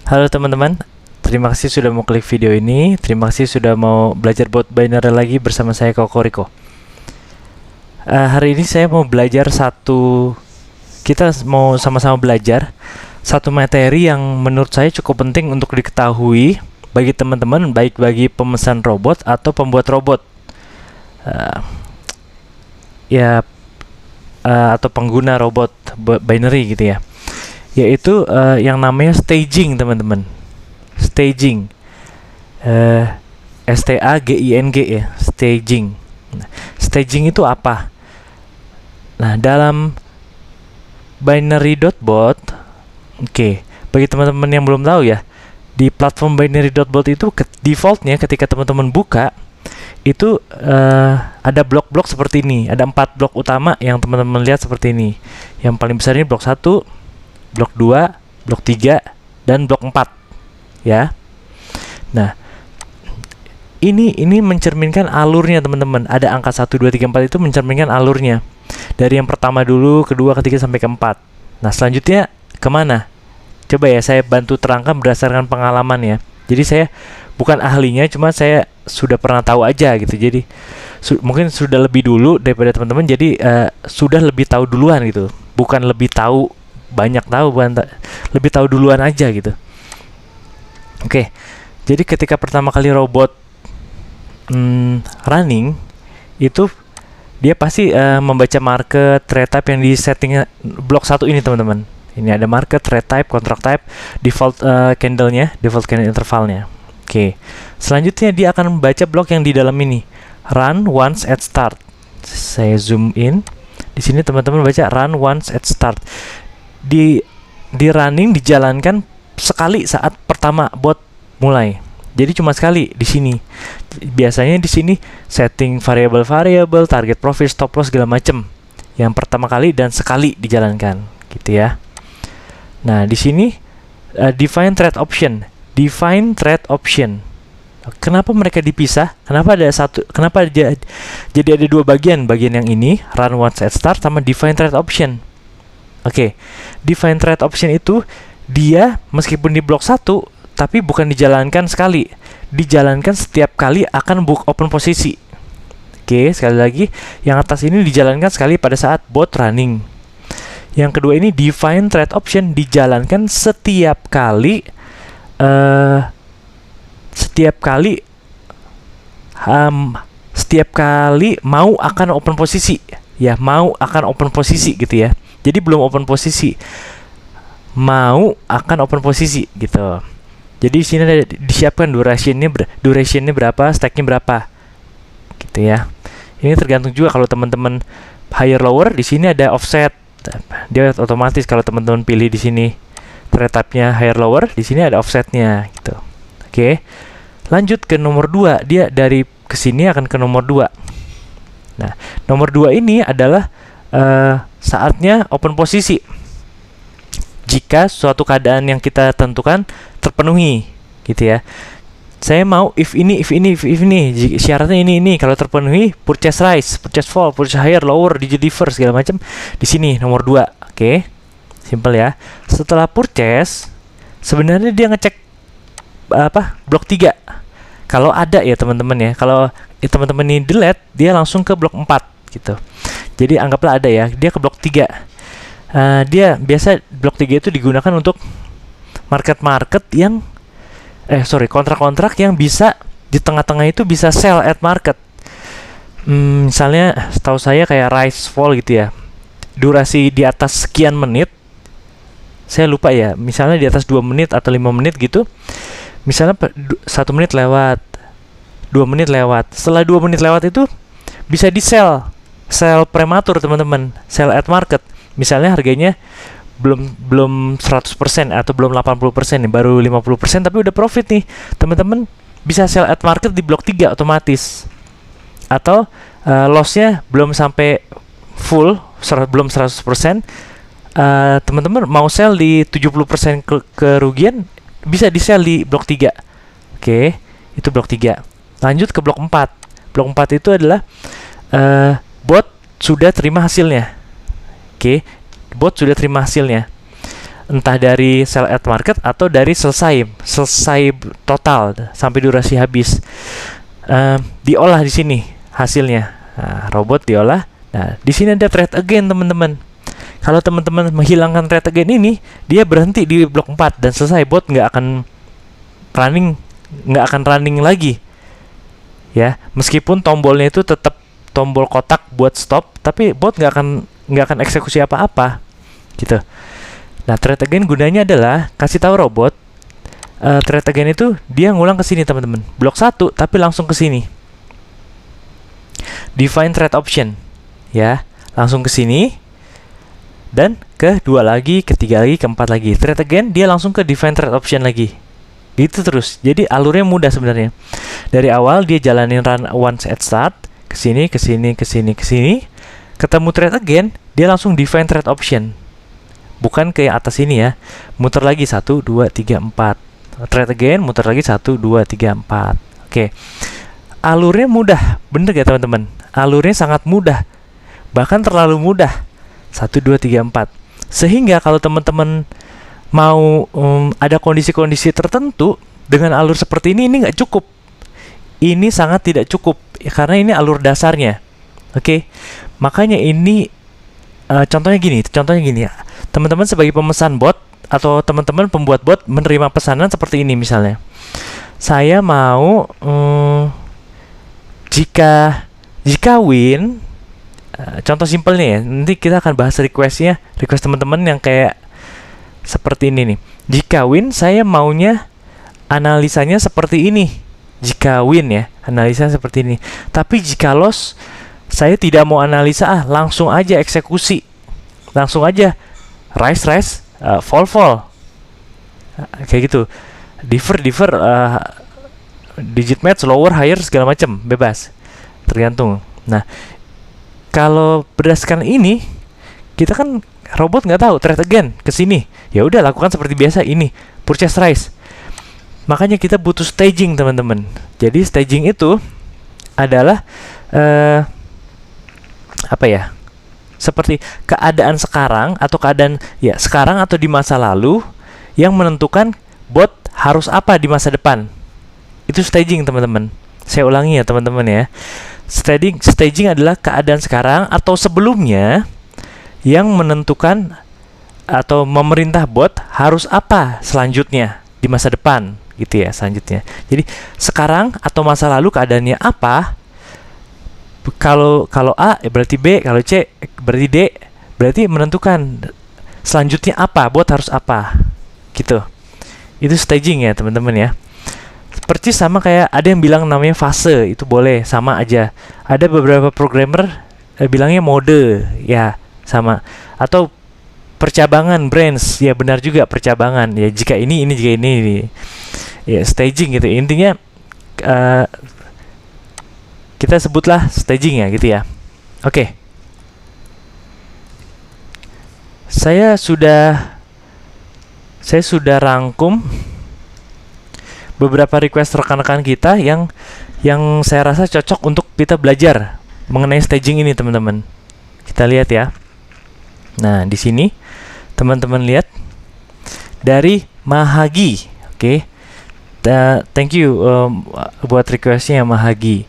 Halo teman-teman, terima kasih sudah mau klik video ini. Terima kasih sudah mau belajar buat binary lagi bersama saya Kokoriko. Hari ini saya mau belajar kita mau sama-sama belajar satu materi yang menurut saya cukup penting untuk diketahui bagi teman-teman, baik bagi pemesan robot atau pembuat robot, atau pengguna robot binary gitu ya. Yaitu yang namanya staging, teman-teman. Staging, S-T-A-G-I-N-G ya, staging. Staging itu apa? Nah, dalam binary.bot, bagi teman-teman yang belum tahu ya, di platform binary.bot itu defaultnya ketika teman-teman buka itu ada blok-blok seperti ini. Ada 4 blok utama yang teman-teman lihat seperti ini. Yang paling besar ini blok 1, blok 2, blok 3, dan blok 4 ya. Nah, ini mencerminkan alurnya, teman-teman. Ada angka 1, 2, 3, 4 itu mencerminkan alurnya. Dari yang pertama dulu, kedua, ketiga, sampai keempat. Nah, selanjutnya kemana? Coba ya, saya bantu terangkan berdasarkan pengalaman ya. Jadi saya bukan ahlinya, cuma saya sudah pernah tahu aja gitu. Jadi mungkin sudah lebih dulu daripada teman-teman. Jadi sudah lebih tahu duluan gitu. Bukan lebih tahu, banyak tahu, lebih tahu duluan aja gitu. Jadi ketika pertama kali robot running itu dia pasti membaca market, trade type yang di setting blok 1 ini, teman-teman. Ini ada market, trade type, contract type, default candle-nya, default candle intervalnya. Selanjutnya dia akan membaca blok yang di dalam ini, run once at start. Saya zoom in. Di sini teman-teman baca run once at start. Di running dijalankan sekali saat pertama bot mulai. Jadi cuma sekali di sini. Biasanya di sini setting variable, target profit, stop loss segala macam. Yang pertama kali dan sekali dijalankan, gitu ya. Nah, di sini define trade option. Kenapa mereka dipisah? Kenapa jadi ada dua bagian? Bagian yang ini run once at start sama define trade option. Define trade option itu dia meskipun di blok 1 tapi bukan dijalankan sekali. Dijalankan setiap kali akan open posisi. Sekali lagi, yang atas ini dijalankan sekali pada saat bot running. Yang kedua ini define trade option dijalankan setiap kali mau akan open posisi. Ya, mau akan open posisi gitu ya. Jadi belum open posisi, mau akan open posisi gitu. Jadi di sini ada disiapkan durationnya berapa, stacknya berapa, gitu ya. Ini tergantung juga kalau teman-teman higher lower, di sini ada offset. Dia otomatis kalau teman-teman pilih di sini trade type-nya higher lower, di sini ada offsetnya gitu. Lanjut ke nomor 2, dia dari kesini akan ke nomor 2. Nah, nomor 2 ini adalah saatnya open posisi jika suatu keadaan yang kita tentukan terpenuhi, gitu ya. Saya mau if ini, syaratnya ini. Kalau terpenuhi, purchase rise, purchase fall, purchase higher, lower, digit differ segala macam di sini nomor 2. Simple ya. Setelah purchase, sebenarnya dia ngecek blok 3. Kalau ada ya, teman-teman ya. Kalau teman-teman ini delete, dia langsung ke blok 4 gitu. Jadi anggaplah ada ya, dia ke blok 3. Dia biasa blok 3 itu digunakan untuk market yang kontrak-kontrak yang bisa di tengah-tengah itu bisa sell at market. Misalnya setahu saya kayak rise fall gitu ya. Durasi di atas sekian menit. Saya lupa ya, misalnya di atas 2 menit atau 5 menit gitu. Misalnya 1 menit lewat, 2 menit lewat. Setelah 2 menit lewat itu bisa di sell prematur, teman-teman. Sell at market. Misalnya harganya belum 100% atau belum 80% nih, baru 50%, tapi udah profit nih. Teman-teman bisa sell at market di blok 3 otomatis. Atau lossnya belum sampai full, belum 100%. Teman-teman mau sell di 70% kerugian, bisa di sell di blok 3. Itu blok 3. Lanjut ke blok 4. Blok 4 itu adalah bot sudah terima hasilnya. Bot sudah terima hasilnya. entah dari sell at market atau dari selesai total sampai durasi habis. Diolah di sini hasilnya. Nah, robot diolah. Nah, di sini ada trade again, teman-teman. Kalau teman-teman menghilangkan trade again ini, dia berhenti di blok 4 dan selesai. Bot nggak akan running lagi. Ya, meskipun tombolnya itu tetap tombol kotak buat stop, tapi bot nggak akan eksekusi apa-apa, gitu. Nah, trade again gunanya adalah kasih tahu robot, trade again itu dia ngulang ke sini, teman-teman. Blok 1 tapi langsung ke sini. Define trade option. Ya, langsung ke sini dan ke 2 lagi, ke 3 lagi, ke 4 lagi. Trade again dia langsung ke define trade option lagi. Gitu terus. Jadi alurnya mudah sebenarnya. Dari awal dia jalanin run once at start, ke sini, ke sini, ke sini, ke sini. Ketemu trade again, dia langsung define trade option. Bukan ke yang atas ini ya. Muter lagi 1 2 3 4. Trade again, muter lagi 1 2 3 4. Oke. Alurnya mudah, bener gak teman-teman? Alurnya sangat mudah. Bahkan terlalu mudah. 1 2 3 4. Sehingga kalau teman-teman mau ada kondisi-kondisi tertentu dengan alur seperti ini nggak cukup. Ini sangat tidak cukup karena ini alur dasarnya. Oke. Makanya ini contohnya gini ya. Teman-teman sebagai pemesan bot atau teman-teman pembuat bot menerima pesanan seperti ini misalnya. Saya mau jika win, contoh simpelnya ya. Nanti kita akan bahas request teman-teman yang kayak seperti ini nih. Jika win, saya maunya analisanya seperti ini. Jika win ya, analisa seperti ini. Tapi jika loss, saya tidak mau analisa, langsung aja eksekusi. Langsung aja rise, fall. Kayak gitu. Differ, digit match, lower, higher, segala macam, bebas. Tergantung. Nah, kalau berdasarkan ini, kita kan robot nggak tahu trade again ke sini. Ya udah lakukan seperti biasa ini, purchase rise. Makanya kita butuh staging, teman-teman. Jadi staging itu adalah seperti keadaan sekarang atau di masa lalu yang menentukan bot harus apa di masa depan. Itu staging, teman-teman. Saya ulangi ya, teman-teman ya. Staging adalah keadaan sekarang atau sebelumnya yang menentukan atau memerintah bot harus apa selanjutnya di masa depan, gitu ya, selanjutnya. Jadi sekarang atau masa lalu keadaannya apa? Kalau A berarti B, kalau C berarti D, berarti menentukan selanjutnya apa, bot harus apa, gitu. Itu staging ya, teman-teman ya. Persis sama kayak ada yang bilang namanya fase, itu boleh, sama aja. Ada beberapa programmer bilangnya mode, ya sama. Atau percabangan, branch, ya benar juga, percabangan. Ya jika ini jika ini. Ya staging gitu. Intinya kita sebutlah staging ya, gitu ya. Oke. Saya sudah rangkum beberapa request rekan-rekan kita yang saya rasa cocok untuk kita belajar mengenai staging ini, teman-teman. Kita lihat ya. Nah, di sini teman-teman lihat dari Mahagi. Oke. Thank you buat requestnya Mahagi.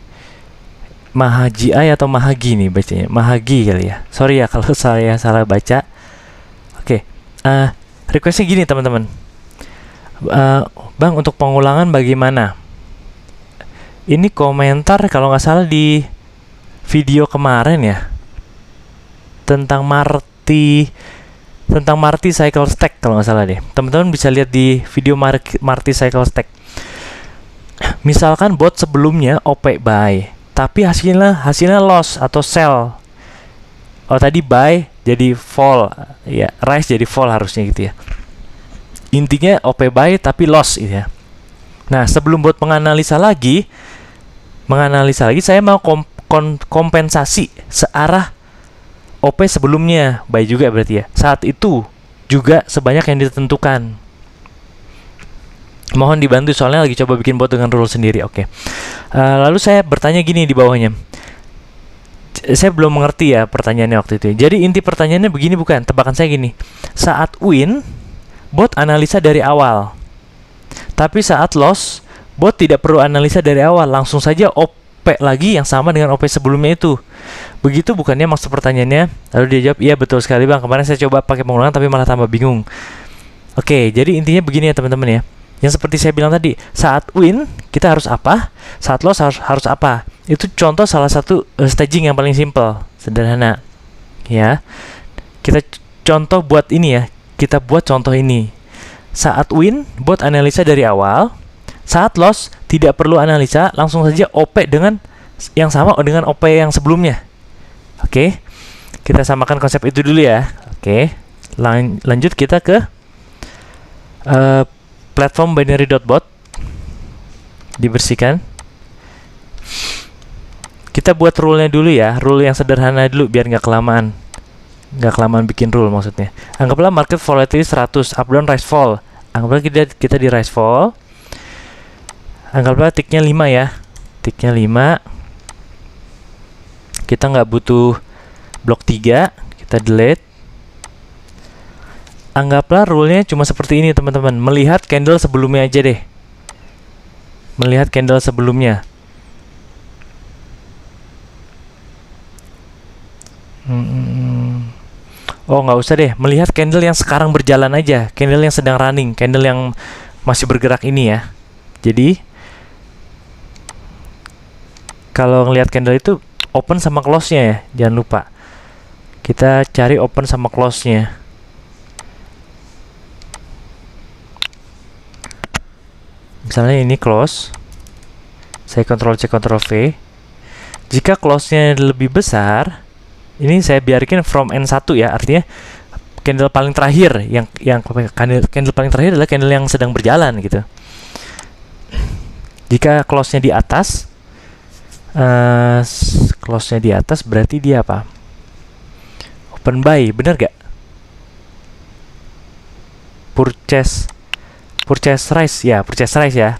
Mahaji atau Mahagi nih bacanya. Mahagi kali ya. Sorry ya kalau saya salah baca. Oke. Requestnya gini, teman-teman. Bang, untuk pengulangan bagaimana? Ini komentar kalau nggak salah di video kemarin ya, tentang Marty Cycle Stack kalau nggak salah deh. Teman-teman bisa lihat di video Marty Cycle Stack. Misalkan bot sebelumnya OP buy, tapi hasilnya loss atau sell. Oh, tadi buy jadi fall, ya rise jadi fall harusnya gitu ya. Intinya OP buy tapi loss gitu ya. Nah, sebelum bot menganalisa lagi, saya mau kompensasi searah OP sebelumnya, buy juga berarti ya. Saat itu juga sebanyak yang ditentukan. Mohon dibantu soalnya lagi coba bikin bot dengan rule sendiri. Oke. Lalu saya bertanya gini di bawahnya. Saya belum mengerti ya pertanyaannya waktu itu. Jadi inti pertanyaannya begini bukan? Tebakan saya gini. Saat win, bot analisa dari awal. Tapi saat loss, bot tidak perlu analisa dari awal, langsung saja OP lagi yang sama dengan OP sebelumnya itu. Begitu bukannya maksud pertanyaannya? Lalu dia jawab, iya betul sekali bang, kemarin saya coba pakai pengulangan tapi malah tambah bingung. Oke, jadi intinya begini ya teman-teman ya. Yang seperti saya bilang tadi, saat win kita harus apa, saat loss harus apa. Itu contoh salah satu staging yang paling simple, sederhana. Ya, kita contoh buat ini ya. Kita buat contoh ini. Saat win, bot analisa dari awal. Saat loss, tidak perlu analisa, langsung saja OP dengan yang sama dengan OP yang sebelumnya. Oke, kita samakan konsep itu dulu ya. Oke, lanjut kita ke platform binary.bot. Dibersihkan. Kita buat rule-nya dulu ya, rule yang sederhana dulu biar nggak kelamaan bikin rule maksudnya. Anggaplah market volatility 100, up down rise fall. Anggaplah kita di rise fall. Anggaplah ticknya 5 ya, ticknya 5. Kita nggak butuh blok 3, kita delete. Anggaplah rule-nya cuma seperti ini teman-teman, melihat candle sebelumnya aja deh. Melihat candle sebelumnya. Oh nggak usah deh, melihat candle yang sekarang berjalan aja, candle yang sedang running, candle yang masih bergerak ini ya. Jadi kalau ngelihat candle itu open sama close-nya ya, jangan lupa. Kita cari open sama close-nya. Misalnya ini close, saya Ctrl C Ctrl V. Jika close-nya lebih besar, ini saya biarkan from N1 ya, artinya candle paling terakhir yang candle paling terakhir adalah candle yang sedang berjalan gitu. Jika close-nya di atas, berarti dia apa? Open buy, bener gak? Purchase rise ya.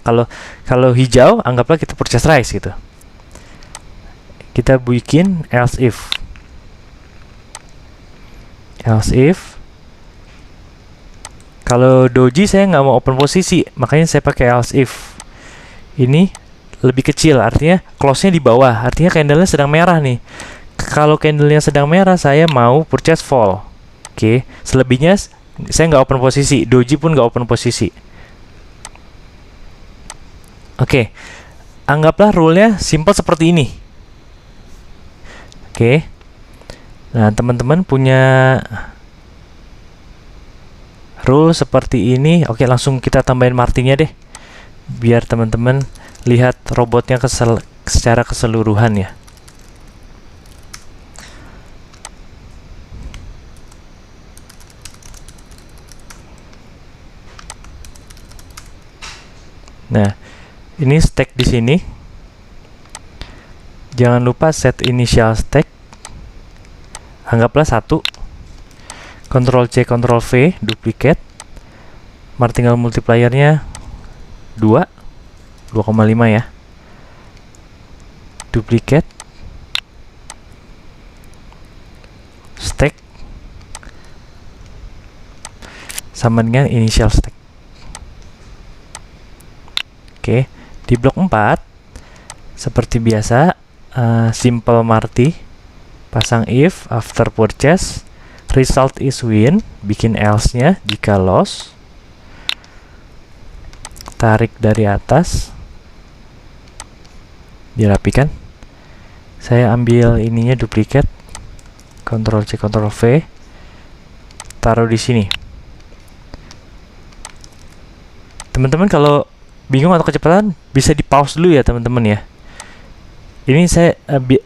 Kalau hijau, anggaplah kita purchase rise gitu. Kita bikin else if. Kalau doji saya nggak mau open posisi, makanya saya pakai else if. Ini lebih kecil, artinya close-nya di bawah, artinya candle-nya sedang merah nih. Kalau candle-nya sedang merah, saya mau purchase fall. Oke, selebihnya saya nggak open posisi, doji pun nggak open posisi. Oke, anggaplah rule-nya simple seperti ini. Oke, nah teman-teman punya rule seperti ini. Oke, langsung kita tambahin martinya deh, biar teman-teman lihat robotnya secara keseluruhan ya. Nah, ini stack di sini. Jangan lupa set initial stack. Anggaplah 1. Ctrl C Ctrl V, duplicate. Martingale multiplier-nya 2. 2,5 ya. Duplicate. Stack sama dengan initial stack. Oke, di blok 4 seperti biasa, simple marti, pasang if after purchase, result is win, bikin else-nya jika loss, tarik dari atas, dirapikan. Saya ambil ininya duplicate, Ctrl C Ctrl V, taruh di sini. Teman-teman kalau bingung atau kecepatan bisa di pause dulu ya teman-teman ya. Ini saya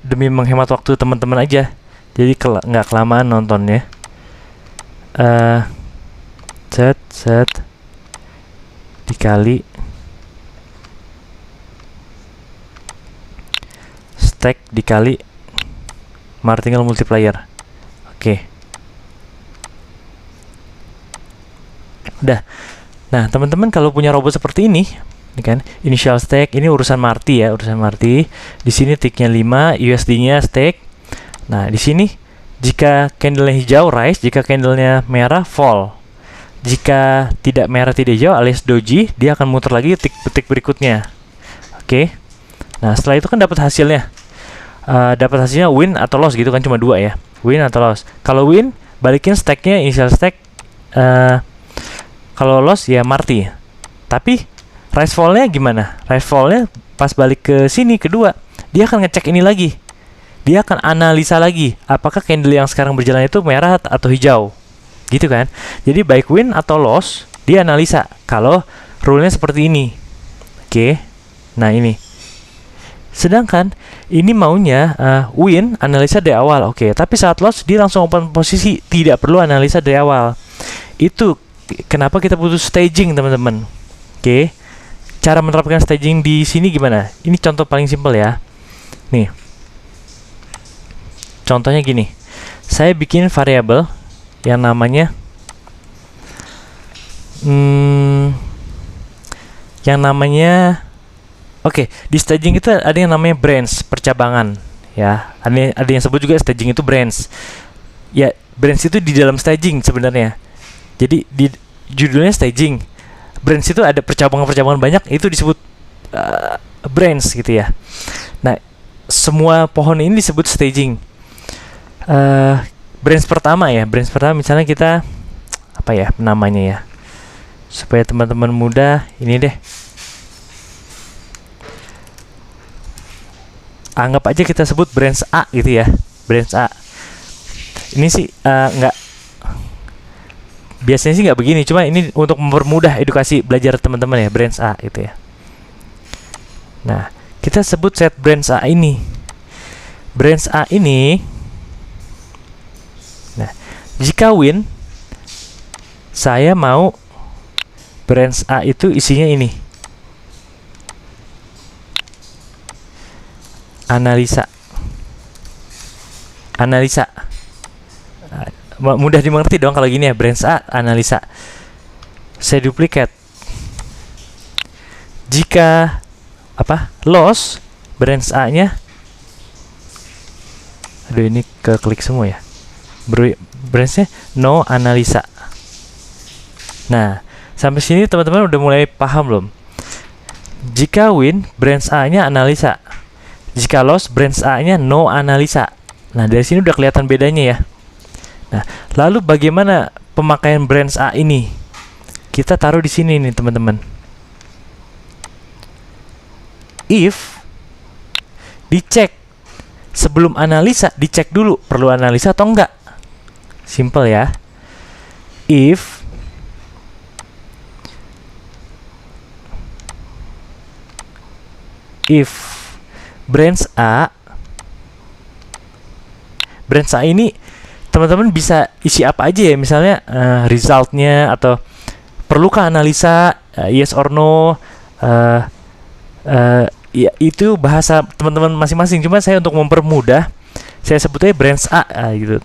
demi menghemat waktu teman-teman aja, jadi nggak kelamaan nontonnya. Set dikali stack dikali martingale multiplier. Oke. Udah. Nah, teman-teman kalau punya robot seperti ini kan, initial stack, ini urusan marti ya, urusan marti. Di sini ticknya 5, USD-nya stack. Nah, di sini jika candle-nya hijau rise, jika candle-nya merah fall. Jika tidak merah tidak hijau alias doji, dia akan muter lagi detik berikutnya. Oke. Nah, setelah itu kan dapat hasilnya. Dapat hasilnya win atau loss gitu kan, cuma dua ya. Win atau loss. Kalau win, balikin stacknya, initial stack. Kalau loss ya marti. Tapi rise fall-nya gimana? Rise fall-nya pas balik ke sini kedua, dia akan ngecek ini lagi. Dia akan analisa lagi apakah candle yang sekarang berjalan itu merah atau hijau. Gitu kan? Jadi baik win atau loss, dia analisa kalau rule-nya seperti ini. Oke. Nah, ini. Sedangkan ini maunya win analisa dari awal. Oke, tapi saat loss dia langsung open posisi, tidak perlu analisa dari awal. Itu kenapa kita butuh staging, teman-teman. Oke. Cara menerapkan staging di sini gimana? Ini contoh paling simpel ya. Nih. Contohnya gini. Saya bikin variabel yang namanya Oke, di staging itu ada yang namanya branch, percabangan, ya. Ada yang sebut juga staging itu branch. Ya, branch itu di dalam staging sebenarnya. Jadi di judulnya staging. Branch itu ada percabangan-percabangan banyak, itu disebut branch gitu ya. Nah, semua pohon ini disebut staging. Branch pertama misalnya kita apa ya namanya ya, supaya teman-teman mudah, ini deh. Anggap aja kita sebut branch A gitu ya, branch A. Ini sih biasanya sih nggak begini, cuma ini untuk mempermudah edukasi belajar teman-teman ya, branch A gitu ya. Nah, kita sebut set branch A ini. Branch A ini, nah, jika win, saya mau branch A itu isinya ini. Analisa. Mudah dimengerti dong kalau gini ya, branch A analisa. Saya duplikat. Jika loss, branch A-nya, aduh ini keklik semua ya. Branch-nya no analisa. Nah, sampai sini teman-teman udah mulai paham belum? Jika win, branch A-nya analisa. Jika loss, branch A-nya no analisa. Nah, dari sini udah kelihatan bedanya ya. Nah, lalu bagaimana pemakaian branch A ini? Kita taruh di sini nih, teman-teman. If dicek sebelum analisa, dicek dulu perlu analisa atau enggak. Simple ya. If branch A ini teman-teman bisa isi apa aja ya, misalnya resultnya, atau perlukah analisa, yes or no, ya itu bahasa teman-teman masing-masing. Cuma saya untuk mempermudah, saya sebutnya branch A gitu.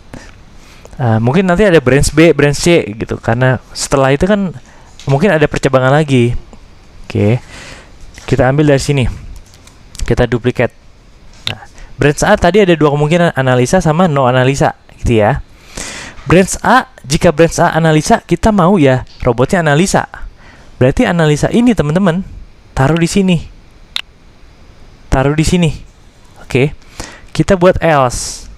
Mungkin nanti ada branch B, branch C gitu, karena setelah itu kan mungkin ada percabangan lagi. Oke, kita ambil dari sini, kita duplikat. Nah, branch A tadi ada dua kemungkinan, analisa sama no analisa gitu ya. Branch A, jika branch A analisa, kita mau ya robotnya analisa. Berarti analisa ini teman-teman taruh di sini. Oke. Kita buat else.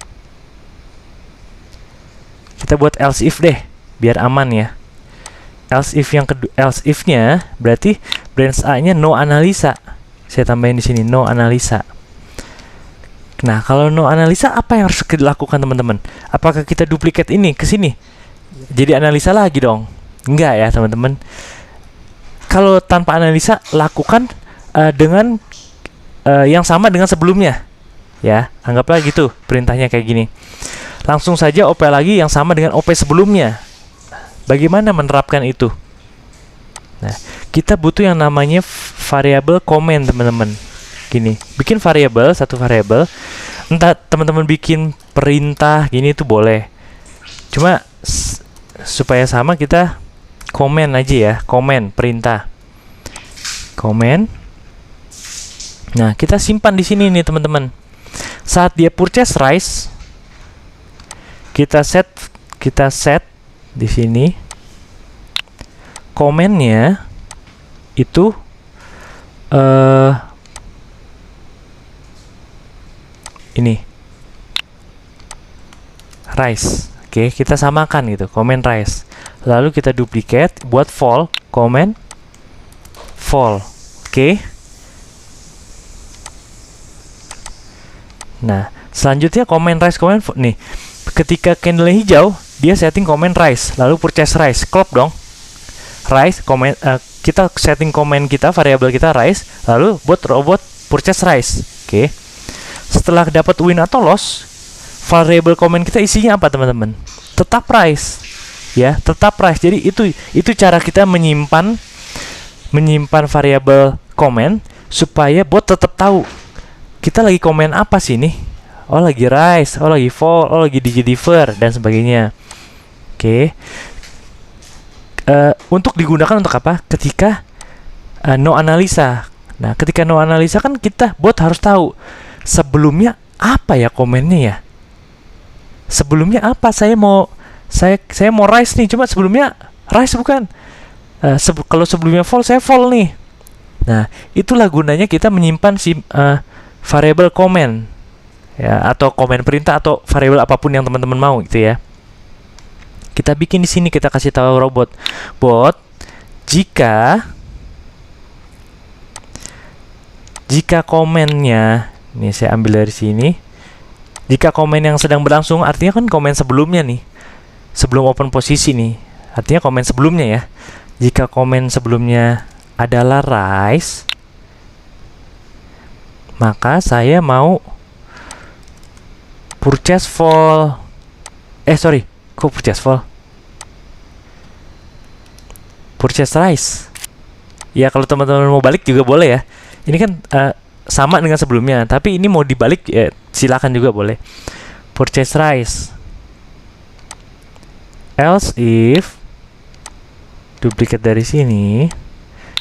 Kita buat else if deh, biar aman ya. Else if yang kedua, else if-nya berarti branch A-nya no analisa. Saya tambahin di sini no analisa. Nah, kalau no analisa apa yang harus dilakukan teman-teman? Apakah kita duplikat ini ke sini? Jadi analisa lagi dong? Enggak ya, teman-teman. Kalau tanpa analisa, lakukan dengan yang sama dengan sebelumnya. Ya, anggaplah gitu perintahnya kayak gini. Langsung saja OP lagi yang sama dengan OP sebelumnya. Bagaimana menerapkan itu? Nah, kita butuh yang namanya variabel comment, teman-teman. Gini, bikin variabel, satu variabel. Entah teman-teman bikin perintah gini itu boleh. Cuma supaya sama kita comment aja ya, comment perintah. Comment. Nah, kita simpan di sini nih, teman-teman. Saat dia purchase rice, kita set di sini komennya itu ini rise. Oke, kita samakan gitu, komen rise. Lalu kita duplicate buat fall, komen fall. Oke. Nah, selanjutnya komen rise, komen fall. Nih, ketika candle hijau, dia setting komen rise, lalu purchase rise. Klop dong. Rise, komen, kita setting komen kita, variabel kita rise, lalu buat robot purchase rise. Oke. Setelah dapat win atau loss, variabel komen kita isinya apa teman-teman? Tetap price, ya, tetap price. Jadi itu cara kita menyimpan variabel komen supaya bot tetap tahu kita lagi komen apa sih nih. Oh lagi rise, oh lagi fall, oh lagi digidiver dan sebagainya. Oke. Untuk digunakan untuk apa? Ketika no analisa. Nah, ketika no analisa kan kita bot harus tahu sebelumnya apa ya komennya ya. Sebelumnya apa? Saya mau rise nih, cuma sebelumnya rise bukan. Kalau sebelumnya fall, saya fall nih. Nah, itulah gunanya kita menyimpan variabel komen, ya, atau komen perintah atau variabel apapun yang teman-teman mau gitu ya. Kita bikin di sini, kita kasih tahu robot, bot, jika komennya, ini saya ambil dari sini. Jika komen yang sedang berlangsung, artinya kan komen sebelumnya nih, sebelum open posisi nih, artinya komen sebelumnya ya. Jika komen sebelumnya adalah rise, maka saya mau purchase fall. Kok purchase fall? Purchase rise. Ya kalau teman-teman mau balik juga boleh ya. Ini kan sama dengan sebelumnya, tapi ini mau dibalik ya, silakan juga boleh. Purchase rise. Else if, duplicate dari sini,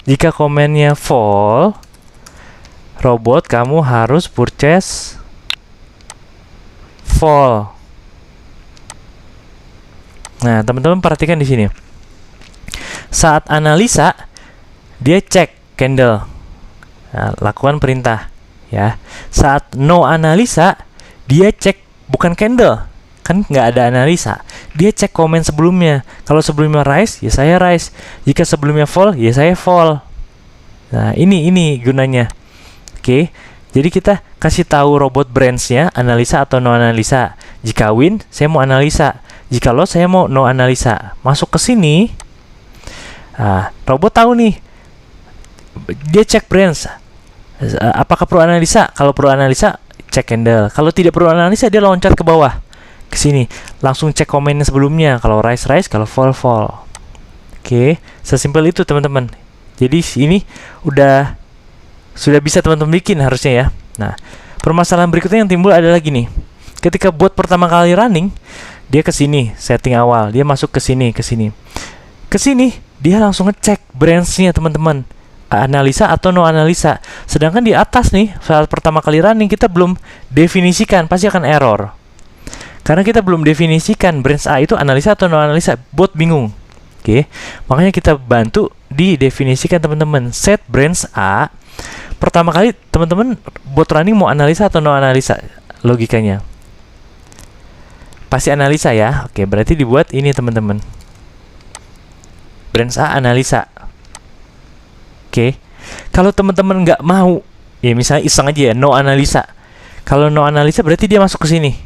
jika komennya fall, robot kamu harus purchase fall. Nah, teman-teman perhatikan di sini. Saat analisa, dia cek candle. Nah, lakukan perintah ya. Saat no analisa, dia cek bukan candle, kan nggak ada analisa. Dia cek komen sebelumnya. Kalau sebelumnya rise, ya saya rise. Jika sebelumnya fall, ya saya fall. Nah, ini gunanya. Oke. Jadi kita kasih tahu robot branch-nya analisa atau no analisa. Jika win, saya mau analisa. Jika loss, saya mau no analisa. Masuk ke sini. Nah, robot tahu nih. Dia cek branch. Apakah perlu analisa? Kalau perlu analisa, cek candle. Kalau tidak perlu analisa, dia loncat ke bawah. Ke sini. Langsung cek komennya sebelumnya. Kalau rise, kalau fall. Oke. Sesimpel itu teman-teman. Jadi ini sudah bisa teman-teman bikin harusnya ya. Nah, permasalahan berikutnya yang timbul adalah gini. Ketika bot pertama kali running, dia ke sini, setting awal. Dia masuk ke sini. Ke sini, dia langsung ngecek branch-nya teman-teman. Analisa atau no analisa. Sedangkan di atas nih, saat pertama kali running kita belum definisikan, pasti akan error. Karena kita belum definisikan branch A itu analisa atau no analisa, bot bingung. Oke. Makanya kita bantu didefinisikan teman-teman. Set branch A. Pertama kali teman-teman bot running mau analisa atau no analisa, logikanya. Pasti analisa ya. Oke, berarti dibuat ini teman-teman. Branch A analisa. Oke. Kalau teman-teman nggak mau, ya misalnya iseng aja ya, no analisa. Kalau no analisa berarti dia masuk ke sini.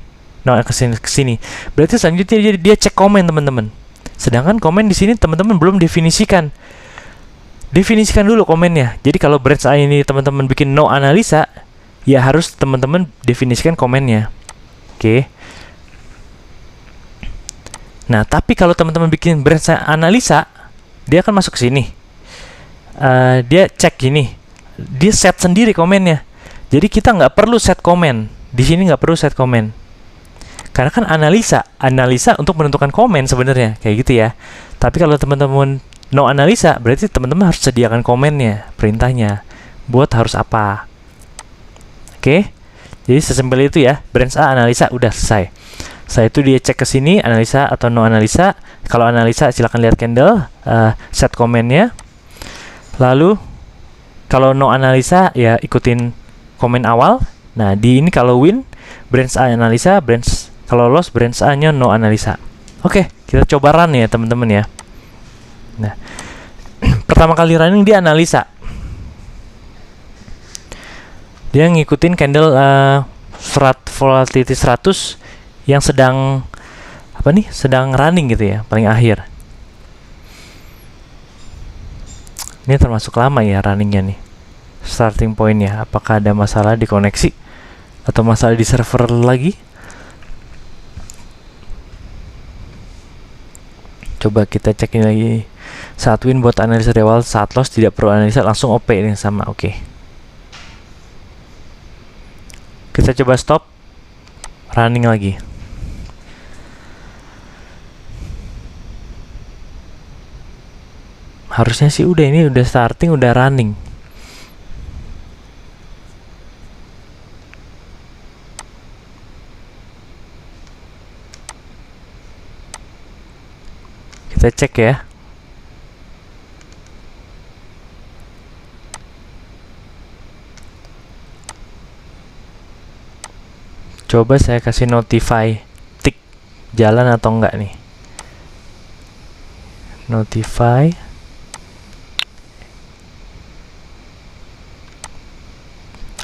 No, ke sini. Berarti selanjutnya dia cek komen teman-teman. Sedangkan komen di sini teman-teman belum definisikan. Definisikan dulu komennya. Jadi kalau branch A ini teman-teman bikin no analisa, ya harus teman-teman definisikan komennya. Oke. Nah, tapi kalau teman-teman bikin branch A analisa, dia akan masuk ke sini. Dia cek gini, dia set sendiri komennya. Jadi kita nggak perlu set komen di sini, nggak perlu set komen karena kan analisa untuk menentukan komen sebenarnya kayak gitu ya. Tapi kalau teman-teman no analisa, berarti teman-teman harus sediakan komennya, perintahnya buat harus apa. Oke, jadi sesimpel itu ya. Branch A analisa udah selesai. Setelah itu dia cek ke sini analisa atau no analisa. Kalau analisa silahkan lihat candle, set komennya. Lalu kalau no analisa ya ikutin komen awal. Nah di ini kalau win branch A analisa, kalau loss branch A nya no analisa. Oke, kita coba run ya teman-teman ya. Nah pertama kali running dia analisa, dia ngikutin candle volatility 100 yang sedang sedang running gitu ya, paling akhir. Ini termasuk lama ya runningnya nih. Starting pointnya, apakah ada masalah di koneksi atau masalah di server lagi? Coba kita cek ini lagi. Saat win buat analisa di awal, saat loss tidak perlu analisa, langsung OP ini sama. Oke. Kita coba stop, running lagi. Harusnya sih udah, ini udah starting, udah running. Kita cek ya. Coba saya kasih notify tick jalan atau enggak nih. Notify.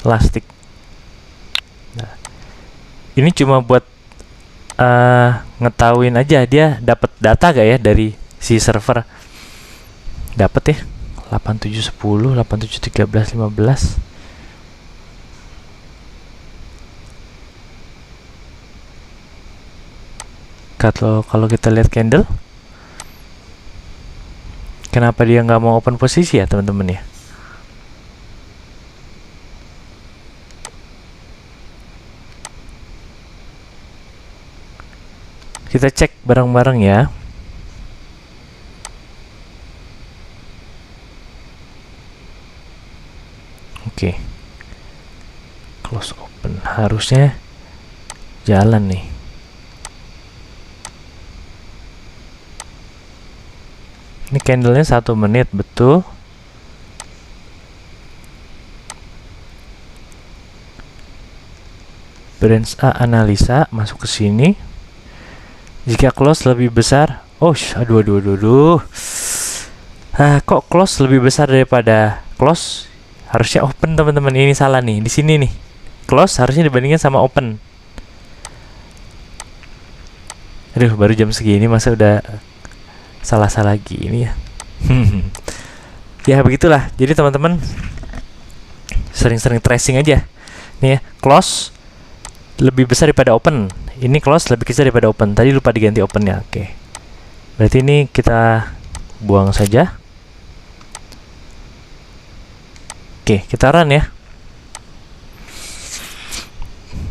Elastic. Nah, ini cuma buat ngetahuin aja dia dapat data gak ya dari si server. Dapat ya. 8710, 8713, 15. Kalau kita lihat candle, kenapa dia nggak mau open posisi ya teman-teman ya? Kita cek bareng-bareng ya. Oke. Close open, harusnya jalan nih. Ini candlenya 1 menit, betul. Branch A analisa, masuk ke sini. Jika close lebih besar, aduh. Kok close lebih besar daripada close? Harusnya open teman-teman. Ini salah nih, di sini nih. Close harusnya dibandingkan sama open. Aduh, baru jam segini masa udah salah gini ya. Ya begitulah. Jadi teman-teman sering-sering tracing aja. Nih ya, close lebih besar daripada open. Ini close lebih kecil daripada open. Tadi lupa diganti opennya. Oke. Berarti ini kita buang saja. Oke, kita run ya.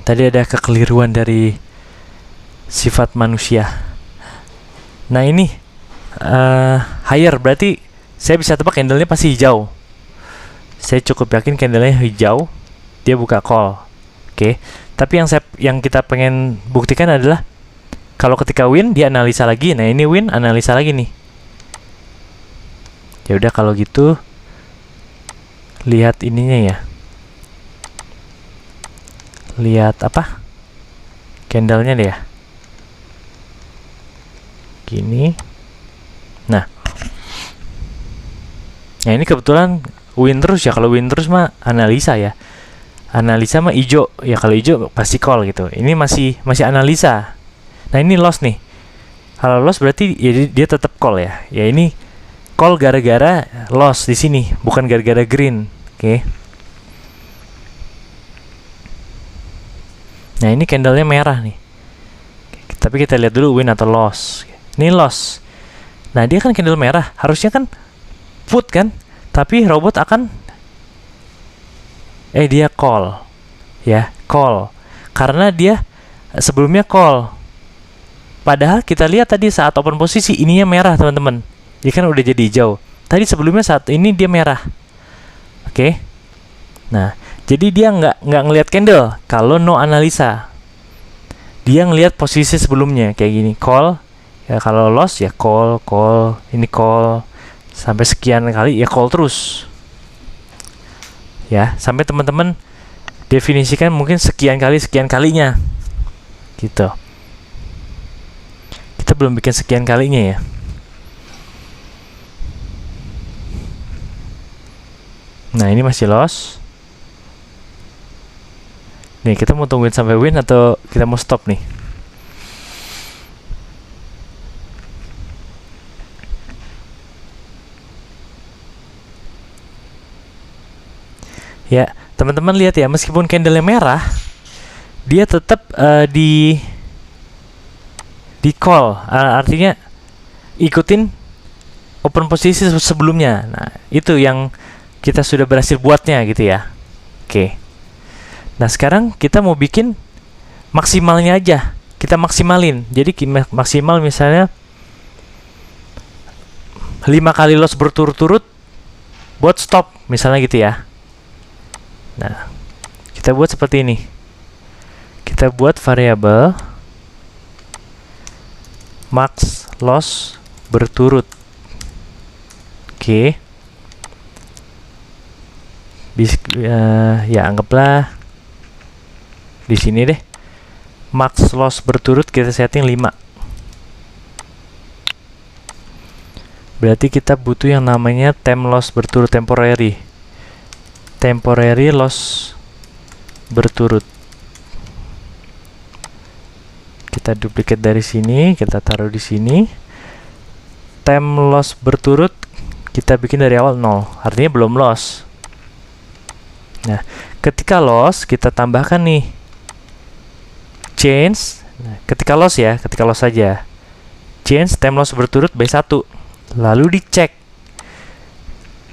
Tadi ada kekeliruan dari sifat manusia. Nah ini higher, berarti saya bisa tebak candlenya pasti hijau. Saya cukup yakin candlenya hijau. Dia buka call. Oke. Tapi yang kita pengen buktikan adalah kalau ketika win dia analisa lagi. Nah ini win analisa lagi nih. Ya udah kalau gitu lihat ininya ya. Lihat apa? Candlenya deh ya. Gini. Nah ini kebetulan win terus ya. Kalau win terus mah analisa ya. Analisa mah hijau ya, kalau hijau pasti call gitu. Ini masih analisa. Nah ini loss nih. Kalau loss berarti ya dia tetap call ya. Ya ini call gara-gara loss di sini, bukan gara-gara green. Oke. Nah ini candlenya merah nih. Tapi kita lihat dulu win atau loss. Ini loss. Nah dia kan candle merah, harusnya kan put kan, tapi robot akan dia call ya, call karena dia sebelumnya call. Padahal kita lihat tadi saat open posisi ininya merah teman-teman, dia kan udah jadi hijau. Tadi sebelumnya saat ini dia merah. Oke. Nah jadi dia nggak ngelihat candle kalau no analisa. Dia ngelihat posisi sebelumnya kayak gini, call Ya kalau loss ya call, ini call sampai sekian kali ya call terus. Ya, sampai teman-teman definisikan mungkin sekian kalinya. Gitu. Kita belum bikin sekian kalinya ya. Nah, ini masih loss. Nih, kita mau tungguin sampai win atau kita mau stop nih? Ya, teman-teman lihat ya, meskipun candle merah, dia tetap di call, artinya ikutin open posisi sebelumnya. Nah, itu yang kita sudah berhasil buatnya gitu ya. Oke. Nah, sekarang kita mau bikin maksimalnya aja. Kita maksimalin. Jadi maksimal misalnya 5 kali loss berturut-turut buat stop misalnya gitu ya. Nah, kita buat seperti ini. Kita buat variabel max loss berturut. Oke. Ya anggaplah di sini deh. Max loss berturut kita setting 5. Berarti kita butuh yang namanya time loss berturut, temporary loss berturut. Kita duplicate dari sini, kita taruh di sini. Time loss berturut kita bikin dari awal 0, artinya belum loss. Nah, ketika loss kita tambahkan nih change. Nah, ketika loss saja change time loss berturut by 1, lalu dicek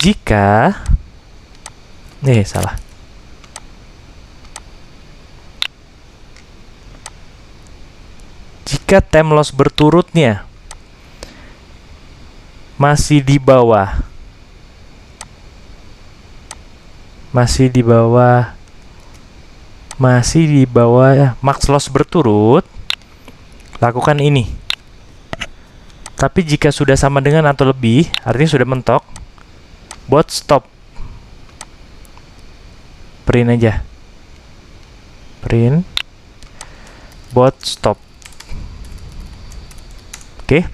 jika salah. Jika time loss berturutnya masih di bawah max loss berturut, lakukan ini. Tapi jika sudah sama dengan atau lebih, artinya sudah mentok, buat stop. Print aja. Print bot stop. Oke.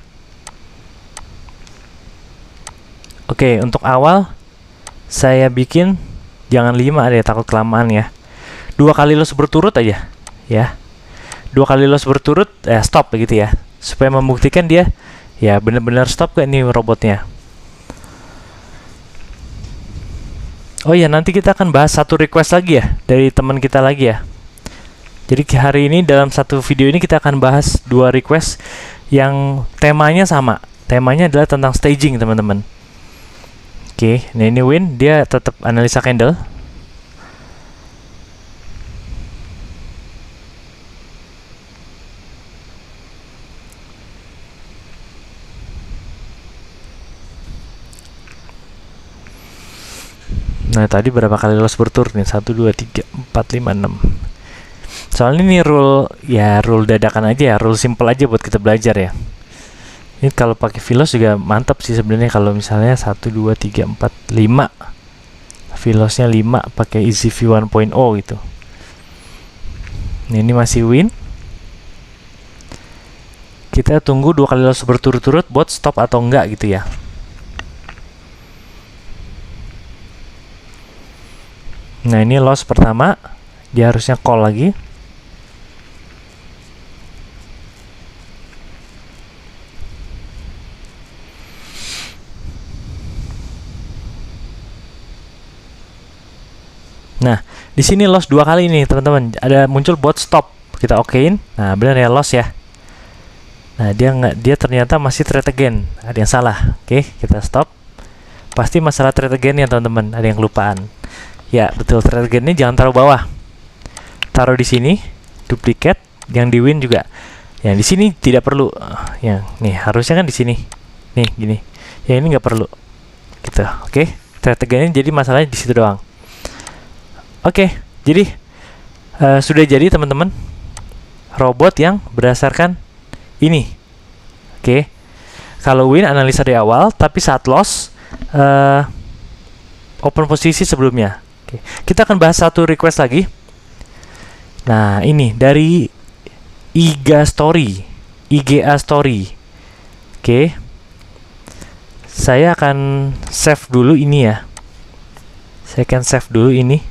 Oke, untuk awal saya bikin jangan 5 deh, takut kelamaan ya. 2 kali loss berturut aja ya. 2 kali loss berturut stop begitu ya. Supaya membuktikan dia ya benar-benar stop ke ini robotnya. Oh ya, nanti kita akan bahas satu request lagi ya dari teman kita lagi ya. Jadi hari ini dalam satu video ini kita akan bahas 2 request yang temanya sama. Temanya adalah tentang staging, teman-teman. Oke, nah ini win, dia tetap analisa candle. Nah, tadi berapa kali loss berturut nih? 1, 2, 3, 4, 5, 6. Soalnya ini rule dadakan aja ya, rule simple aja buat kita belajar ya. Ini kalau pakai Velos juga mantap sih sebenarnya, kalau misalnya 1, 2, 3, 4, 5. Velosnya 5 pakai Easy View 1.0 gitu. Nah, ini masih win. Kita tunggu 2 kali loss berturut-turut buat stop atau enggak gitu ya. Nah, ini loss pertama, dia harusnya call lagi. Nah, di sini loss 2 kali nih, teman-teman. Ada muncul bot stop. Kita okein. Nah, benar ya loss ya. Nah, dia ternyata masih trade again. Ada yang salah. Oke, kita stop. Pasti masalah trade again ya, teman-teman. Ada yang kelupaan. Ya, betul, trade again ini jangan taruh bawah. Taruh di sini, duplicate, yang di win juga. Yang di sini tidak perlu. Yang nih harusnya kan di sini. Nih, gini. Ya ini nggak perlu. Gitu. Oke. Trade again ini jadi masalahnya di situ doang. Oke, jadi sudah jadi teman-teman robot yang berdasarkan ini Oke. Kalau win analisa dari awal, tapi saat loss open posisi sebelumnya. Oke. Kita akan bahas satu request lagi. Nah, ini dari IGA Story. Oke. Saya akan save dulu ini ya. Saya akan save dulu ini.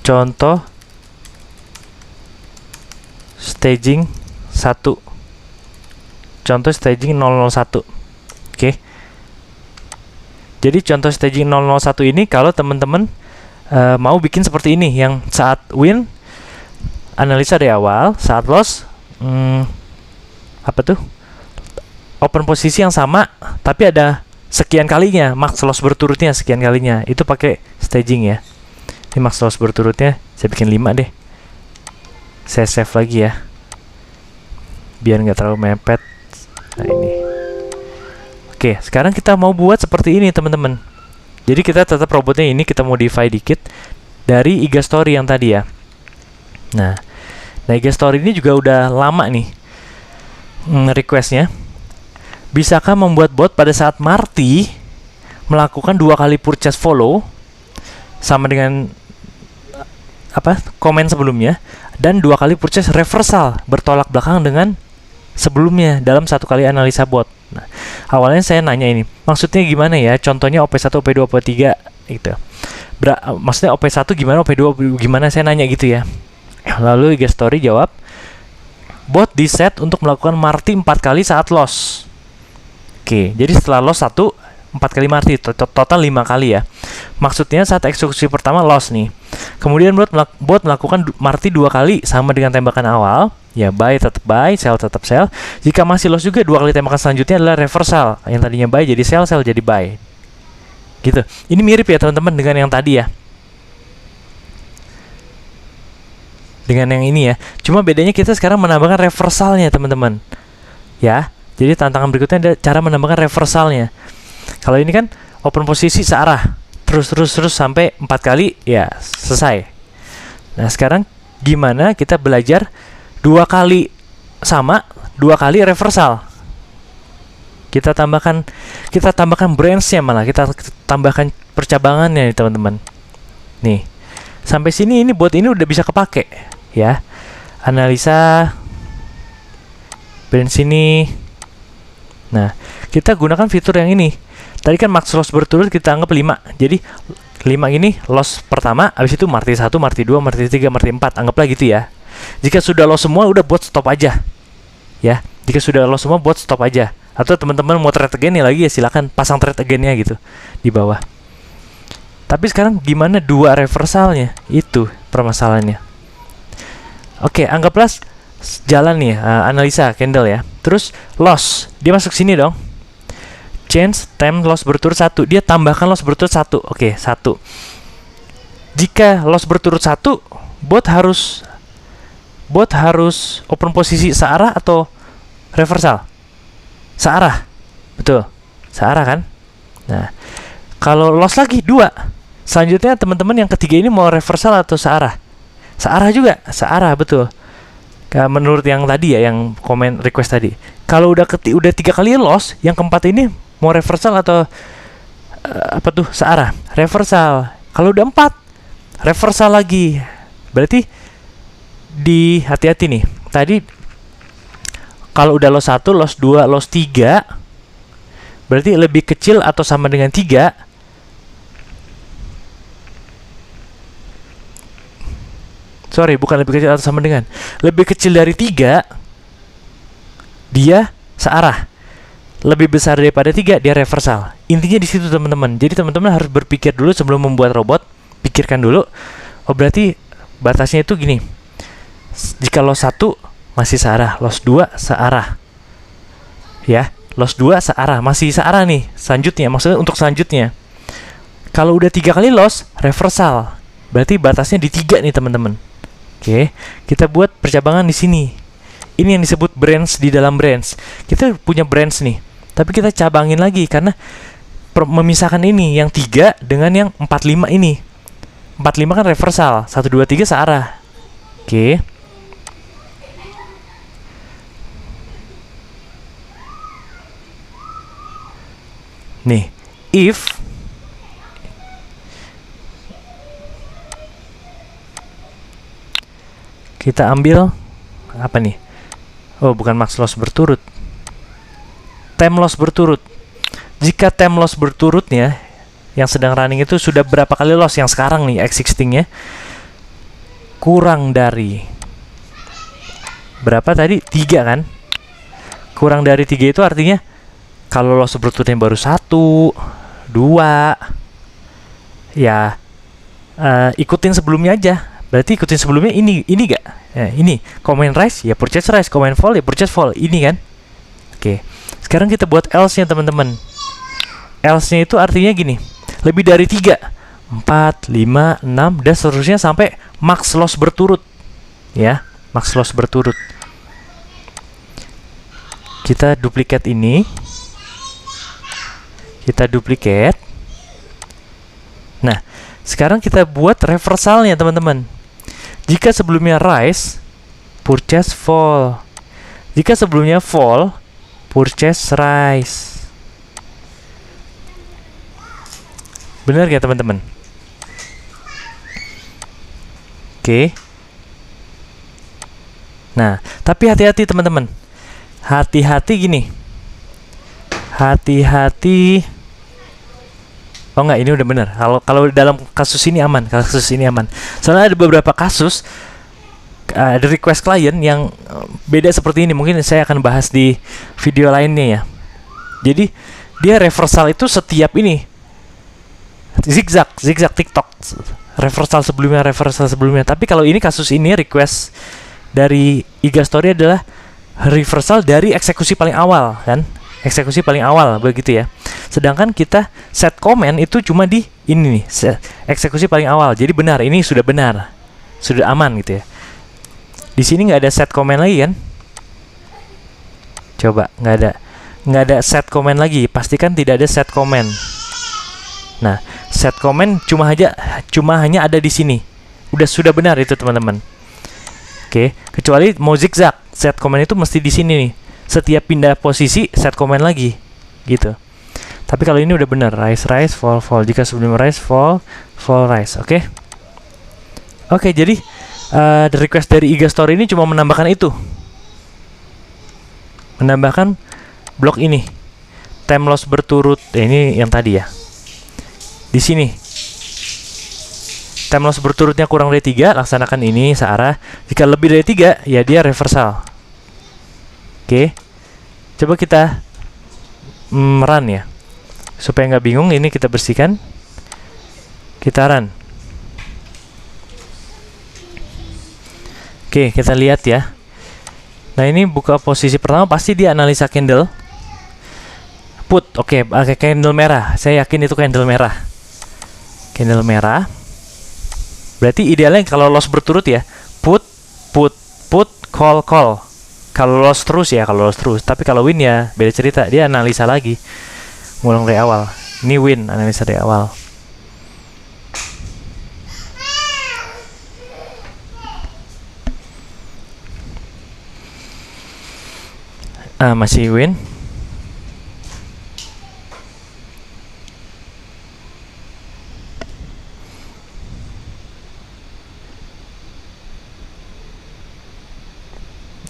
Contoh staging 1. Contoh staging 001. Oke. Jadi contoh staging 001 ini kalau teman-teman mau bikin seperti ini, yang saat win analisa dari awal, saat loss open posisi yang sama tapi ada sekian kalinya, max loss berturutnya sekian kalinya. Itu pakai staging ya. Ini max loss berturutnya saya bikin 5 deh. Saya save lagi ya, biar nggak terlalu mepet. Nah ini. Oke, sekarang kita mau buat seperti ini teman-teman. Jadi kita tetap robotnya ini kita modify dikit dari IGA Story yang tadi ya. Nah IGA Story ini juga udah lama nih requestnya. Bisakah membuat bot pada saat Marty melakukan 2 kali purchase follow sama dengan komen sebelumnya, dan 2 kali purchase reversal bertolak belakang dengan sebelumnya dalam 1 kali analisa bot. Nah, awalnya saya nanya ini, maksudnya gimana ya? Contohnya OP1, OP2, OP3 gitu. Maksudnya OP1 gimana, OP2 gimana? Saya nanya gitu ya. Lalu IGA Story jawab, bot di set untuk melakukan Marty 4 kali saat loss. Oke, jadi setelah loss 4 kali Marty, total 5 kali ya. Maksudnya saat eksekusi pertama loss nih. Kemudian bot melakukan Marty 2 kali sama dengan tembakan awal. Ya, buy tetap buy, sell tetap sell. Jika masih loss juga, 2 kali tembakan selanjutnya adalah reversal. Yang tadinya buy jadi sell, sell jadi buy. Gitu. Ini mirip ya teman-teman dengan yang tadi ya. Dengan yang ini ya. Cuma bedanya kita sekarang menambahkan reversalnya teman-teman. Ya. Jadi tantangan berikutnya ada cara menambahkan reversalnya. Kalau ini kan open posisi searah. Terus sampai 4 kali ya selesai. Nah, sekarang gimana kita belajar 2 kali sama, 2 kali reversal. Kita tambahkan branch-nya, malah kita tambahkan percabangannya nih teman-teman. Nih. Sampai sini ini bot ini udah bisa kepake ya. Analisa branch ini. Nah, kita gunakan fitur yang ini. Tadi kan max loss berturut kita anggap 5. Jadi 5 ini loss pertama, habis itu Marty 1, Marty 2, Marty 3, Marty 4. Anggaplah gitu ya. Jika sudah loss semua, udah buat stop aja. Ya, jika sudah loss semua, buat stop aja. Atau teman-teman mau trade again lagi ya silakan pasang trade again-nya gitu di bawah. Tapi sekarang gimana 2 reversalnya? Itu permasalahannya. Oke, anggaplah jalan nih analisa candle ya. Terus loss, dia masuk sini dong. Change time loss berturut 1. Dia tambahkan loss berturut 1. Oke, 1. Jika loss berturut 1, bot harus open posisi searah atau reversal? Searah. Betul. Searah kan? Nah, kalau loss lagi 2. Selanjutnya teman-teman yang ketiga ini mau reversal atau searah? Searah juga. Searah, betul. Menurut yang tadi ya, yang komen request tadi. Kalau udah 3 kali loss, yang keempat ini mau reversal atau searah? Reversal. Kalau udah 4, reversal lagi. Berarti hati-hati nih. Tadi kalau udah loss 1, loss 2, loss 3, berarti lebih kecil atau sama dengan 3. Sorry, bukan lebih kecil atau sama dengan. Lebih kecil dari 3, dia searah. Lebih besar daripada 3, dia reversal. Intinya di situ teman-teman. Jadi teman-teman harus berpikir dulu sebelum membuat robot. Pikirkan dulu. Oh, berarti batasnya itu gini. Jika loss 1 masih searah, loss 2 searah. Ya, loss 2 searah, masih searah nih. Selanjutnya, maksudnya untuk selanjutnya. Kalau udah 3 kali loss, reversal. Berarti batasnya di 3 nih teman-teman. Oke, kita buat percabangan di sini. Ini yang disebut branch di dalam branch. Kita punya branch nih, tapi kita cabangin lagi karena memisahkan ini yang 3 dengan yang 45 ini. 45 kan reversal, 1 2 3 searah. Oke. Nih, if kita ambil apa nih? Oh, bukan max loss berturut. Time loss berturut. Jika time loss berturutnya yang sedang running itu sudah berapa kali loss yang sekarang nih existing-nya kurang dari berapa tadi? 3 kan? Kurang dari 3 itu artinya kalau loss berturutnya baru 1, 2, ya ikutin sebelumnya aja. Berarti ikutin sebelumnya ini gak? Ini comment rise ya purchase rise, comment fall ya purchase fall, ini kan? Oke. Sekarang kita buat else-nya teman-teman. Else-nya itu artinya gini, lebih dari 3, 4, 5, 6 dan seterusnya sampai max loss berturut. Ya, max loss berturut. Kita duplikat ini. Kita duplikat. Nah, sekarang kita buat reversalnya teman-teman. Jika sebelumnya rise, purchase fall. Jika sebelumnya fall, purchase rise. Benar ya teman-teman? Oke. Nah, tapi hati-hati teman-teman. Hati-hati gini. Hati-hati. Oh enggak, ini udah benar. Kalau dalam kasus ini aman, kasus ini aman. Soalnya ada beberapa kasus ada request klien yang beda seperti ini. Mungkin saya akan bahas di video lainnya ya. Jadi dia reversal itu setiap ini zigzag TikTok. Reversal sebelumnya. Tapi kalau ini kasus ini request dari Iga Story adalah reversal dari eksekusi paling awal kan? Eksekusi paling awal begitu ya. Sedangkan kita set comment itu cuma di ini nih, eksekusi paling awal. Jadi benar, ini sudah benar. Sudah aman gitu ya. Di sini nggak ada set comment lagi kan? Coba, nggak ada set comment lagi. Pastikan tidak ada set comment. Nah, set comment cuma hanya ada di sini. Sudah benar itu teman-teman. Oke, kecuali mau zigzag, set comment itu mesti di sini nih. Setiap pindah posisi set comment lagi gitu. Tapi kalau ini udah benar, rise fall. Jika sebelum rise fall rise. Oke, jadi the request dari Iga Story ini cuma menambahkan itu, menambahkan blok ini, time loss berturut. Ini yang tadi ya. Di sini time loss berturutnya kurang dari 3, laksanakan ini searah. Jika lebih dari 3, ya dia reversal. Oke, coba kita run ya, supaya nggak bingung. Ini kita bersihkan, kita run. Oke, kita lihat ya. Nah, ini buka posisi pertama, pasti dia analisa candle put. Oke, pakai candle merah. Saya yakin itu candle merah. Candle merah. Berarti idealnya kalau loss berturut ya, put, call. Kalau loss terus ya, Tapi kalau win ya beda cerita. Dia analisa lagi, ngulang dari awal. Ini win, analisa dari awal. Masih win.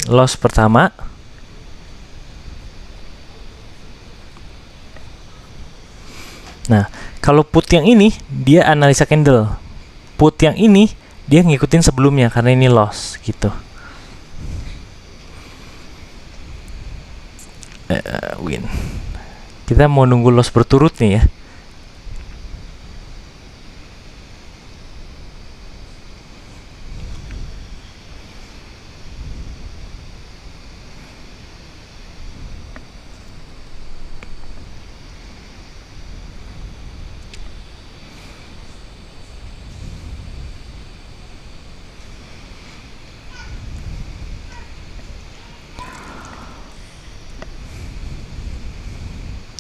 Loss pertama. Nah, kalau put yang ini dia analisa candle. Put yang ini dia ngikutin sebelumnya karena ini loss gitu. Win. Kita mau nunggu loss berturut nih ya.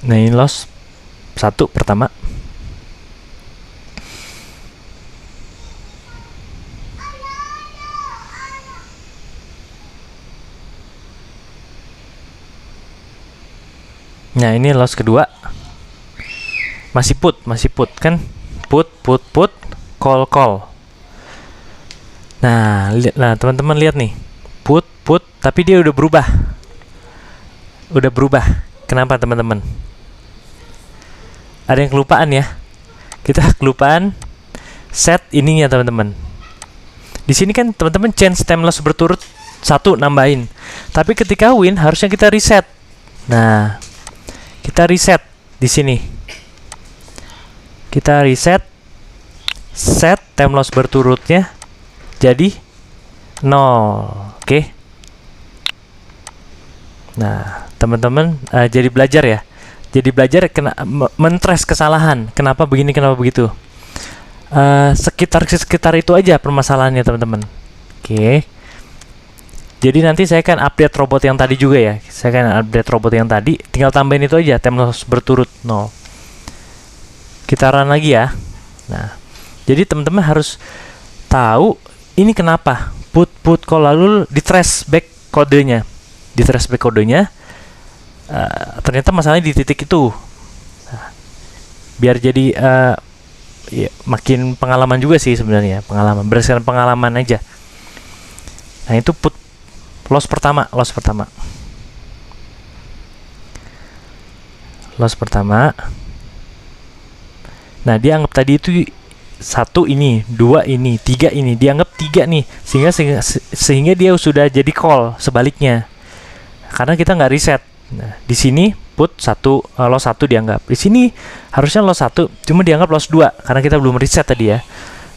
Nah, ini loss 1 pertama. Nah, ini loss kedua. masih put kan, put, call. Nah, nah teman-teman lihat nih, put, tapi dia udah berubah. Kenapa teman-teman? Ada yang kelupaan ya? Kita kelupaan set ininya teman-teman. Di sini kan teman-teman change time loss berturut 1 nambahin. Tapi ketika win harusnya kita reset. Nah, kita reset di sini. Kita reset set time loss berturutnya jadi 0. Oke. Nah, teman-teman jadi belajar ya. Jadi belajar mentrace kesalahan. Kenapa begini, kenapa begitu. Sekitar itu aja permasalahannya teman-teman. Oke. Jadi nanti saya akan update robot yang tadi juga ya. Saya akan update robot yang tadi. Tinggal tambahin itu aja, time loss berturut 0. Kita run lagi ya. Nah, jadi teman-teman harus tahu ini kenapa put call, lalu di trace back kodenya. Ternyata masalahnya di titik itu. Nah, biar jadi ya, makin pengalaman juga sih sebenarnya, berdasarkan pengalaman aja. Nah, itu put loss pertama. Nah, dia anggap tadi itu 1 ini, 2 ini, 3 ini, dianggap 3 nih, sehingga dia sudah jadi call sebaliknya. Karena kita nggak reset. Nah, di sini put 1, loss 1 dianggap. Di sini harusnya loss 1, cuma dianggap loss 2 karena kita belum reset tadi ya.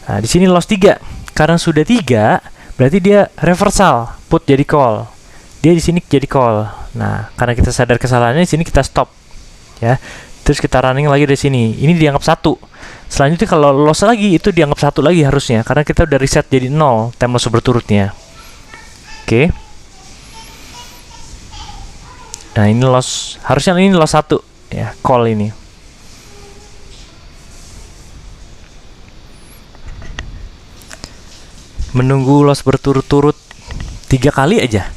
Nah, di sini loss 3. Karena sudah 3, berarti dia reversal, put jadi call. Dia di sini jadi call. Nah, karena kita sadar kesalahannya, di sini kita stop. Ya. Terus kita running lagi dari sini. Ini dianggap 1. Selanjutnya kalau loss lagi itu dianggap 1 lagi harusnya karena kita udah reset jadi 0 time loss berturutnya. Oke. Nah, ini loss, harusnya ini loss 1 ya, call ini. Menunggu loss berturut-turut 3 kali aja.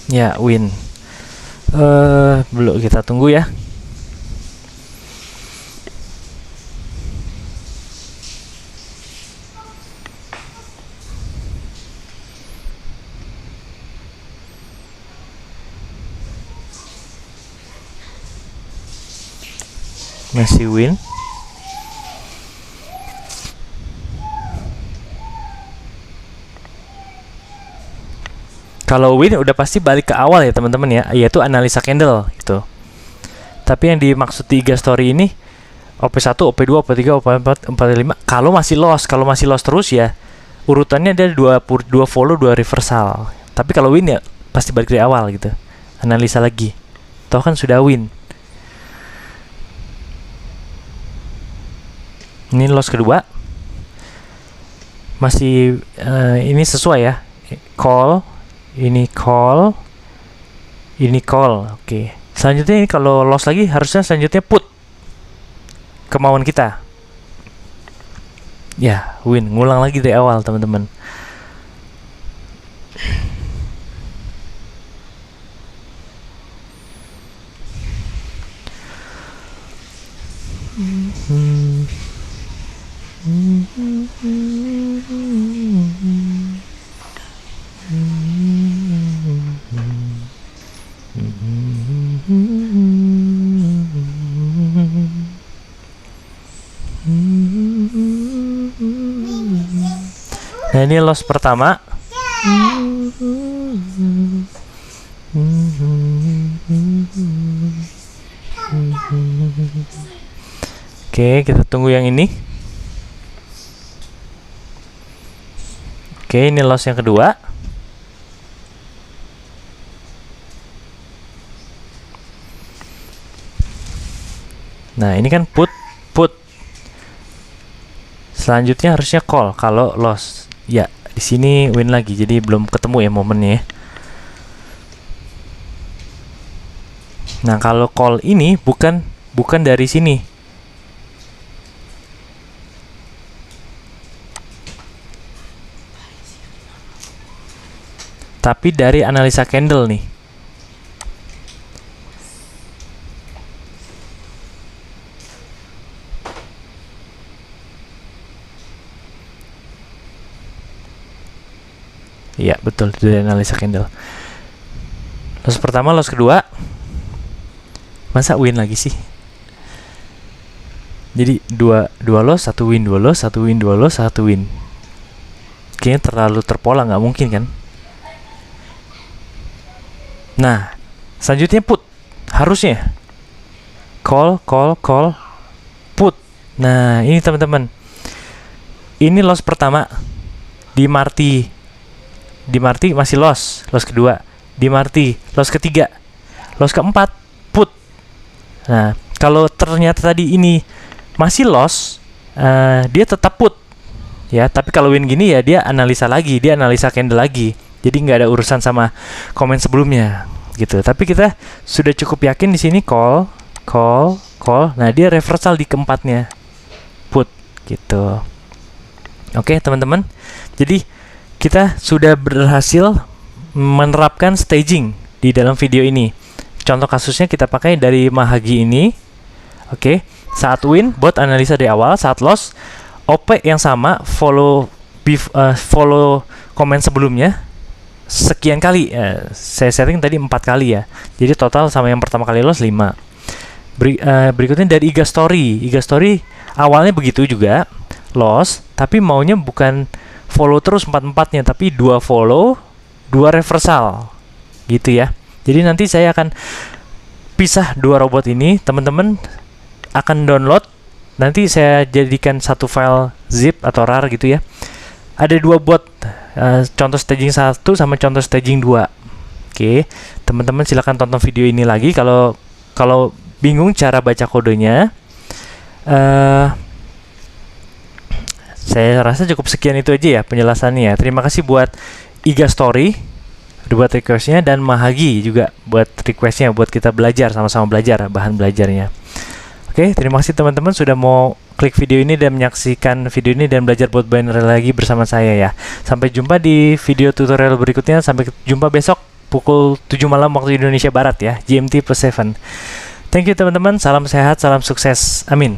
Ya, win. Belum, kita tunggu ya. Masih win. Kalau win udah pasti balik ke awal ya teman-teman ya, yaitu analisa candle gitu. Tapi yang dimaksud 3 story ini OP1, OP2, OP3, OP4, OP5 kalau masih loss terus ya urutannya ada 2 follow, 2 reversal. Tapi kalau win ya pasti balik dari awal gitu. Analisa lagi. Toh kan sudah win. Ini loss kedua. Masih ini sesuai ya. Call, ini call, ini call. Oke. Selanjutnya ini kalau loss lagi harusnya selanjutnya put. Kemauan kita. Ya, win. Ngulang lagi dari awal, teman-teman. Nah, ini loss pertama. Oke, kita tunggu yang ini. Oke, ini loss yang kedua. Nah, ini kan put. Selanjutnya harusnya call kalau loss. Ya, di sini win lagi. Jadi belum ketemu ya momennya ya. Nah, kalau call ini bukan dari sini. Tapi dari analisa candle nih. Iya, betul, dari analisa candle. Loss pertama, loss kedua. Masa win lagi sih? Jadi dua loss, satu win, dua loss, satu win, dua loss, satu win. Kayaknya terlalu terpola, nggak mungkin kan? Nah, selanjutnya put. Harusnya call, put. Nah, ini teman-teman. Ini loss pertama di Marti masih loss kedua. Di Marti, loss ketiga, loss keempat, put. Nah, kalau ternyata tadi ini masih loss, dia tetap put, ya. Tapi kalau win gini ya dia analisa lagi, dia analisa candle lagi. Jadi nggak ada urusan sama komen sebelumnya, gitu. Tapi kita sudah cukup yakin di sini call. Nah, dia reversal di keempatnya, put, gitu. Oke, teman-teman. Jadi kita sudah berhasil menerapkan staging di dalam video ini. Contoh kasusnya kita pakai dari Mahagi ini. Oke, saat win bot analisa dari awal, saat loss OP yang sama, follow komen sebelumnya sekian kali. Saya setting tadi 4 kali ya. Jadi total sama yang pertama kali loss 5. Berikutnya dari Iga Story awalnya begitu juga, loss, tapi maunya bukan follow terus 4-4-nya, tapi 2 follow, 2 reversal, gitu ya. Jadi nanti saya akan pisah 2 robot ini, teman-teman akan download, nanti saya jadikan satu file zip atau rar gitu ya. Ada 2 bot, contoh staging 1 sama contoh staging 2. Oke, teman-teman silahkan tonton video ini lagi kalau bingung cara baca kodenya. Saya rasa cukup sekian itu aja ya penjelasannya. Terima kasih buat Iga Story buat requestnya, dan Mahagi juga buat requestnya, buat kita belajar, sama-sama belajar bahan belajarnya. Oke, terima kasih teman-teman sudah mau klik video ini dan menyaksikan video ini dan belajar buat binary lagi bersama saya ya. Sampai jumpa di video tutorial berikutnya. Sampai jumpa besok pukul 7 malam waktu Indonesia Barat ya, GMT +7. Thank you teman-teman, salam sehat, salam sukses, amin.